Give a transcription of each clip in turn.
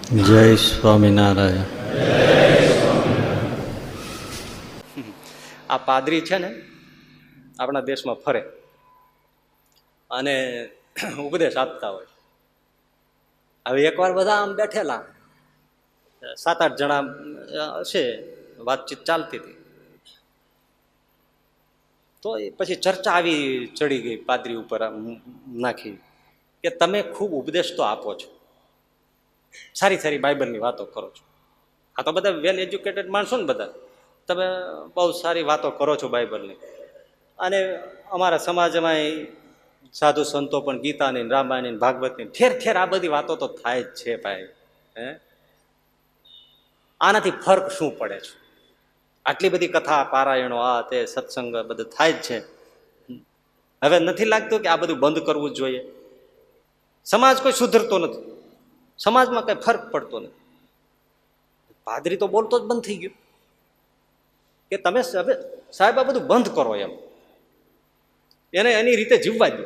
જય સ્વામિનારાયણ. આ પાદરી છે ને આપણા દેશમાં ફરે અને ઉપદેશ આપતા હોય. હવે એકવાર બધા આમ બેઠેલા 7-8 જણા હશે, વાતચીત ચાલતી હતી. તો પછી ચર્ચા આવી ચડી ગઈ પાદરી ઉપર નાખી કે તમે ખૂબ ઉપદેશ તો આપો છો, સારી સારી બાઇબલની વાતો કરો છો. આ તો બધા વેલ એજ્યુકેટેડ માણસો ને, બધા તમે બહુ સારી વાતો કરો છો બાઇબલની. અને અમારા સમાજમાં સાધુ સંતો પણ ગીતાની, રામાયણની, ભાગવતની ઠેર ઠેર આ બધી વાતો તો થાય જ છે ભાઈ. હે, આનાથી ફર્ક શું પડે છે? આટલી બધી કથા, પારાયણો, આ તે સત્સંગ બધું થાય જ છે. હવે નથી લાગતું કે આ બધું બંધ કરવું જ જોઈએ? સમાજ કોઈ સુધરતો નથી, સમાજમાં કઈ ફરક પડતો નથી. પાદરી તો બોલતો જ બંધ થઈ ગયો કે તમે હવે સાહેબ આ બધું બંધ કરો એમ. એને એની રીતે જીવવા દો.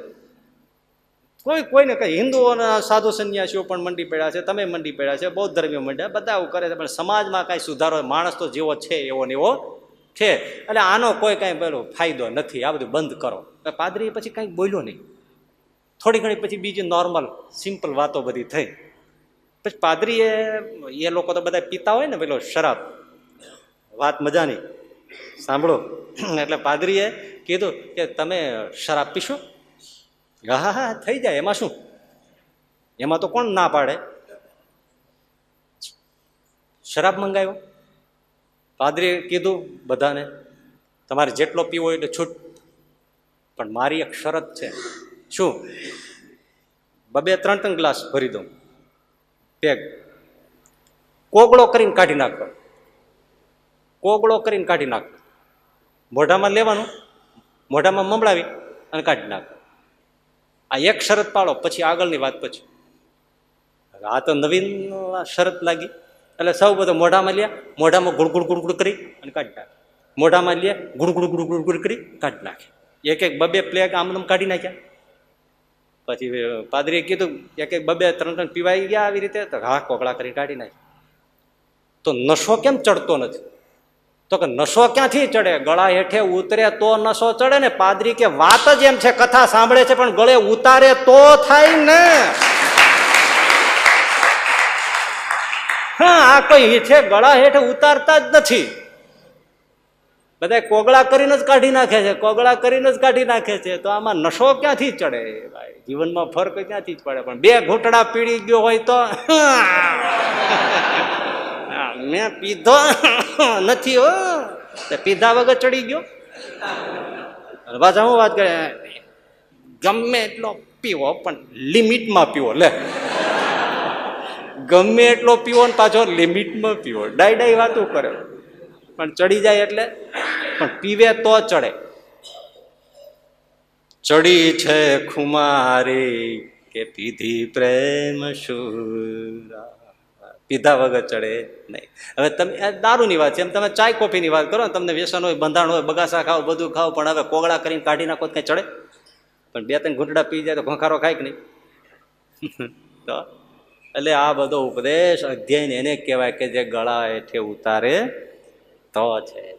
કોઈને કઈ હિન્દુઓના સાધુ સંન્યાસીઓ પણ મંડી પડ્યા છે, તમે મંડી પડ્યા છે, બૌદ્ધ ધર્મીઓ મંડ્યા, બધા આવું કરે છે, પણ સમાજમાં કાંઈ સુધારો, માણસ તો જેવો છે એવો ને એવો છે. એટલે આનો કોઈ કાંઈ પેલો ફાયદો નથી, આ બધું બંધ કરો. પાદરી પછી કાંઈ બોલ્યો નહીં. થોડી ઘણી પછી બીજી નોર્મલ સિમ્પલ વાતો બધી થઈ. પછી પાદરીએ, એ લોકો તો બધા પીતા હોય ને પેલો શરાબ, વાત મજાની સાંભળો. એટલે પાદરીએ કીધું કે તમે શરાબ પીશો? હા હા થઈ જાય, એમાં શું, એમાં તો કોણ ના પાડે. શરાબ મંગાવ્યો. પાદરીએ કીધું બધાને તમારે જેટલો પીવો એટલે છૂટ, પણ મારી એક શરત છે. શું? 2-3 ગ્લાસ ભરી દઉં, પેગ કોગળો કરીને કાઢી નાખો, કોગળો કરીને કાઢી નાખો, મોઢામાં લેવાનું, મોઢામાં મમડાવી અને કાઢી નાખો. આ એક શરત પાડો, પછી આગળની વાત પછી. આ તો નવીન શરત લાગી. એટલે સૌ બધો મોઢામાં લે, મોઢામાં ગુડગુડ ગુડગુડ કરી અને કાઢી નાખે, મોઢામાં લે, ગુડગુડ ગુડગુડ ગુડ કરી કાઢી નાખે. એક 2 પ્લેગ આમ કાઢી નાખ્યા. પછી પાદરીએ કીધું 2-3 પીવાઈ ગયા આવી રીતે? તો હા, કોગળા કરી કાઢી નાખ્યા. તો નશો કેમ ચડતો નથી? તો કે નશો ક્યાંથી ચડે? ગળા હેઠે ઉતરે તો નશો ચડે ને. પાદરી કે વાત જ એમ છે, કથા સાંભળે છે પણ ગળે ઉતારે તો થાય ને. હા, આ કોઈ છે ગળા હેઠે ઉતારતા જ નથી, બધા કોગળા કરીને જ કાઢી નાખે છે, કોગળા કરીને જ કાઢી નાખે છે. તો આમાં નશો ક્યાંથી ચડે ભાઈ? જીવનમાં ફરક ક્યાંથી જ પડે? પણ 2 ઘૂંટડા પીડી ગયો હોય તો મેં પીધો નથી હો, પીધા વગર ચડી ગયો. પાછા હું વાત કરે, ગમે એટલો પીવો પણ લિમિટમાં પીવો. લે, ગમે એટલો પીવો ને પાછો લિમિટમાં પીવો. ડાઈ વાતું કરે, પણ ચડી જાય એટલે, પણ પીવે તો ચડે. ચડી છે ખુમારી કે પીધી પ્રેમ શુરા, પીધા વગર ચડે નહીં. હવે તમે દારૂની વાત છે, એમ તમે ચાય કોફીની વાત કરો ને, તમને વ્યસન હોય, બંધાણ હોય, બગાસા ખાવ, બધું ખાવ, પણ હવે કોગળા કરીને કાઢી નાખો કઈ ચડે? પણ 2-3 ઘૂંટડા પી જાય તો ઘોંખારો ખાય કે નહીં? તો એટલે આ બધો ઉપદેશ અધ્યયન એને કહેવાય કે જે ગળા હેઠે ઉતારે તો છે.